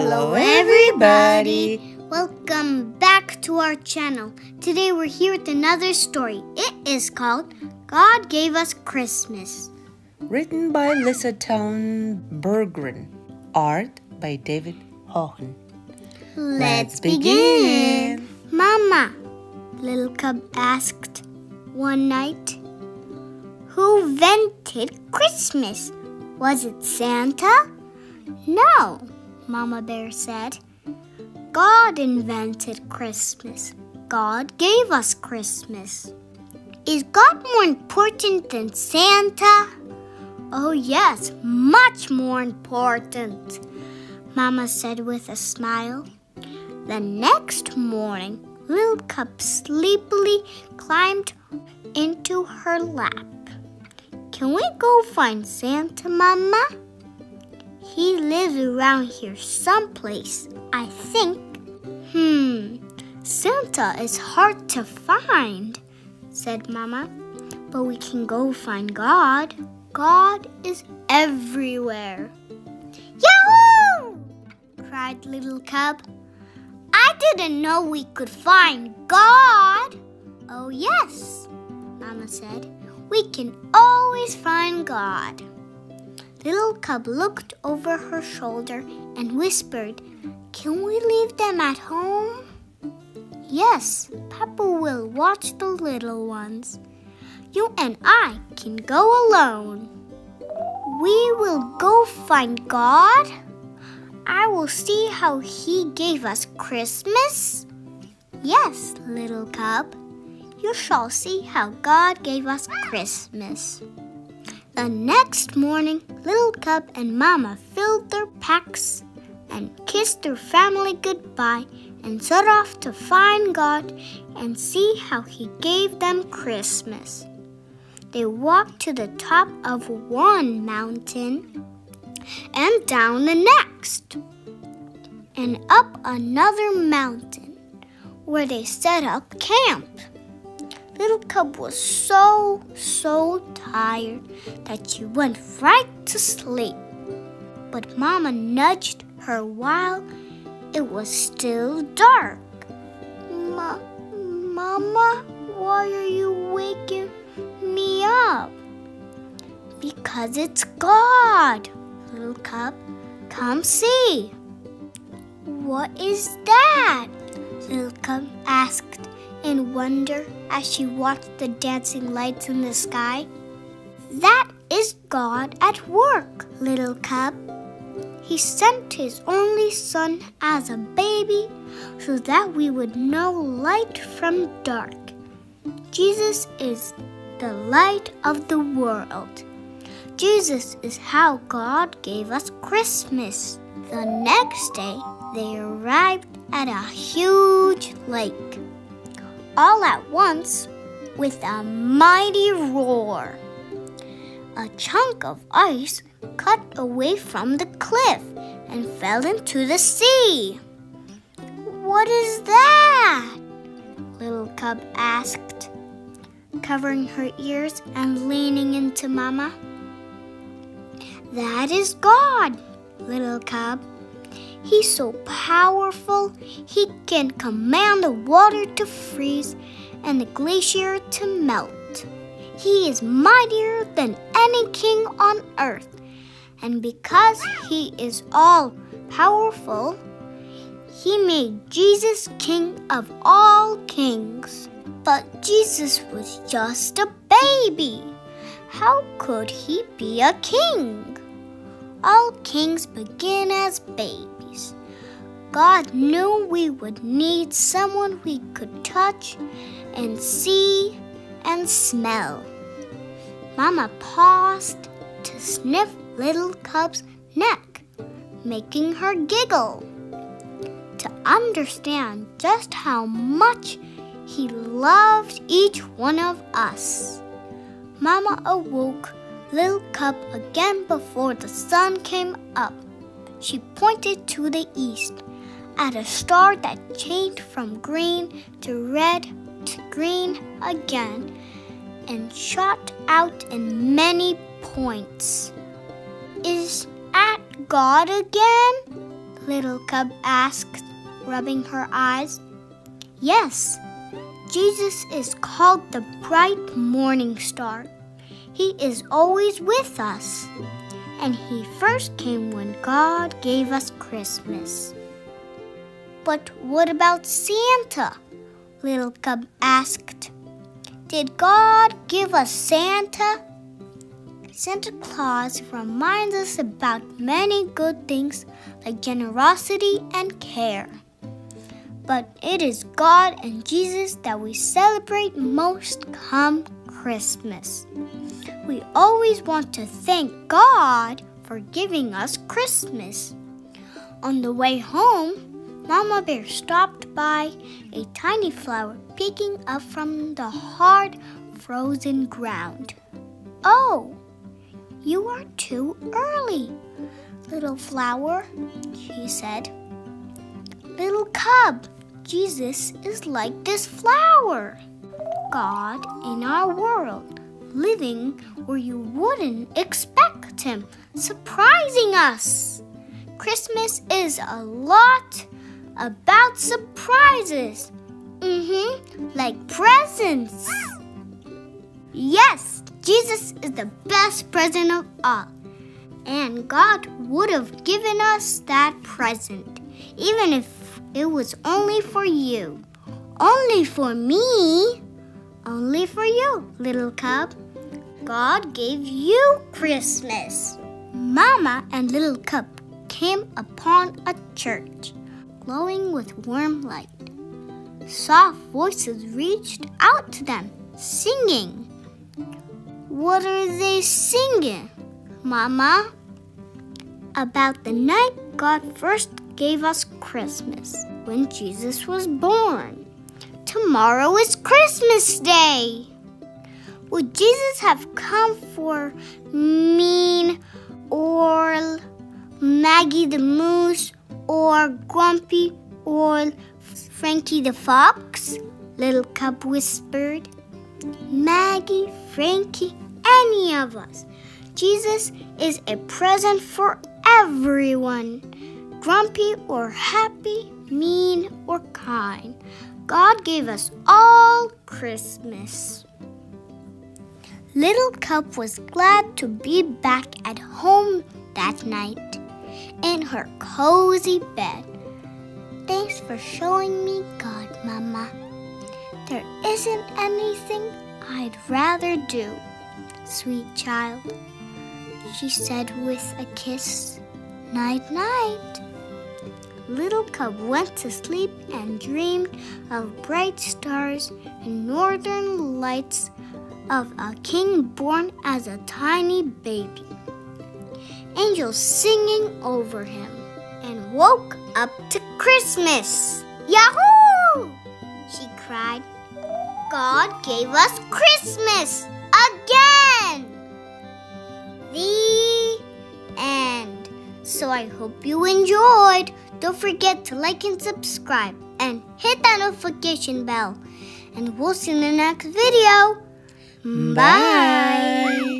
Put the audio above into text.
Hello everybody! Welcome back to our channel. Today we're here with another story. It is called God Gave Us Christmas. Written by Tawn Bergren. Art by Hohn. Let's begin! Mama, little cub asked one night, who invented Christmas? Was it Santa? No, Mama Bear said. God invented Christmas. God gave us Christmas. Is God more important than Santa? Oh yes, much more important, Mama said with a smile. The next morning, little cub sleepily climbed into her lap. Can we go find Santa, Mama? He lives around here someplace, I think. Santa is hard to find, said Mama. But we can go find God. God is everywhere. Yahoo! Cried little cub. I didn't know we could find God. Oh yes, Mama said. We can always find God. Little cub looked over her shoulder and whispered, Can we leave them at home? Yes, Papa will watch the little ones. You and I can go alone. We will go find God. I will see how He gave us Christmas. Yes, little cub, you shall see how God gave us Christmas. The next morning, little cub and Mama filled their packs and kissed their family goodbye and set off to find God and see how He gave them Christmas. They walked to the top of one mountain and down the next and up another mountain where they set up camp. Little cub was so tired that she went right to sleep. But Mama nudged her while it was still dark. Mama, why are you waking me up? Because it's God, little cub. Come see. What is that? Little cub asked in wonder as she watched the dancing lights in the sky. That is God at work, little cub. He sent His only Son as a baby so that we would know light from dark. Jesus is the light of the world. Jesus is how God gave us Christmas. The next day, they arrived at a huge lake. All at once, with a mighty roar, a chunk of ice cut away from the cliff and fell into the sea. What is that? Little cub asked, covering her ears and leaning into Mama. That is God, little cub. He's so powerful, He can command the water to freeze and the glacier to melt. He is mightier than any king on earth. And because He is all-powerful, He made Jesus king of all kings. But Jesus was just a baby. How could He be a king? All kings begin as babies. God knew we would need someone we could touch and see and smell. Mama paused to sniff little cub's neck, making her giggle. To understand just how much He loved each one of us. Mama awoke little cub again before the sun came up. She pointed to the east at a star that changed from green to red to green again and shot out in many points. Is at God again? Little Cub asked, rubbing her eyes. Yes, Jesus is called the bright morning star. He is always with us. And he first came when God gave us Christmas. But what about Santa? Little Cub asked. Did God give us Santa? Santa Claus reminds us about many good things like generosity and care. But it is God and Jesus that we celebrate most come Christmas. We always want to thank God for giving us Christmas. On the way home, Mama Bear stopped by a tiny flower peeking up from the hard, frozen ground. Oh, you are too early, little flower, she said. Little Cub, Jesus is like this flower. God in our world, living where you wouldn't expect him, surprising us. Christmas is a lot about surprises. Like presents. Yes, Jesus is the best present of all. And God would have given us that present, even if it was only for you. Only for me. Only for you, little Cub. God gave you Christmas. Mama and little Cub came upon a church, glowing with warm light. Soft voices reached out to them, singing. What are they singing, Mama? About the night God first gave us Christmas, when Jesus was born. Tomorrow is Christmas Day. Would Jesus have come for Mean or Maggie the Moose or Grumpy or Frankie the Fox? Little Cub whispered. Maggie, Frankie, any of us. Jesus is a present for everyone. Grumpy or happy, mean or kind. God gave us all Christmas. Little Cub was glad to be back at home that night in her cozy bed. Thanks for showing me God, Mama. There isn't anything I'd rather do, sweet child, she said with a kiss. Night, night. Little Cub went to sleep and dreamed of bright stars and northern lights, of a king born as a tiny baby, angels singing over him, and woke up to Christmas. Yahoo! She cried. God gave us Christmas again! The end. So I hope you enjoyed. Don't forget to like and subscribe and hit that notification bell. And we'll see you in the next video. Bye.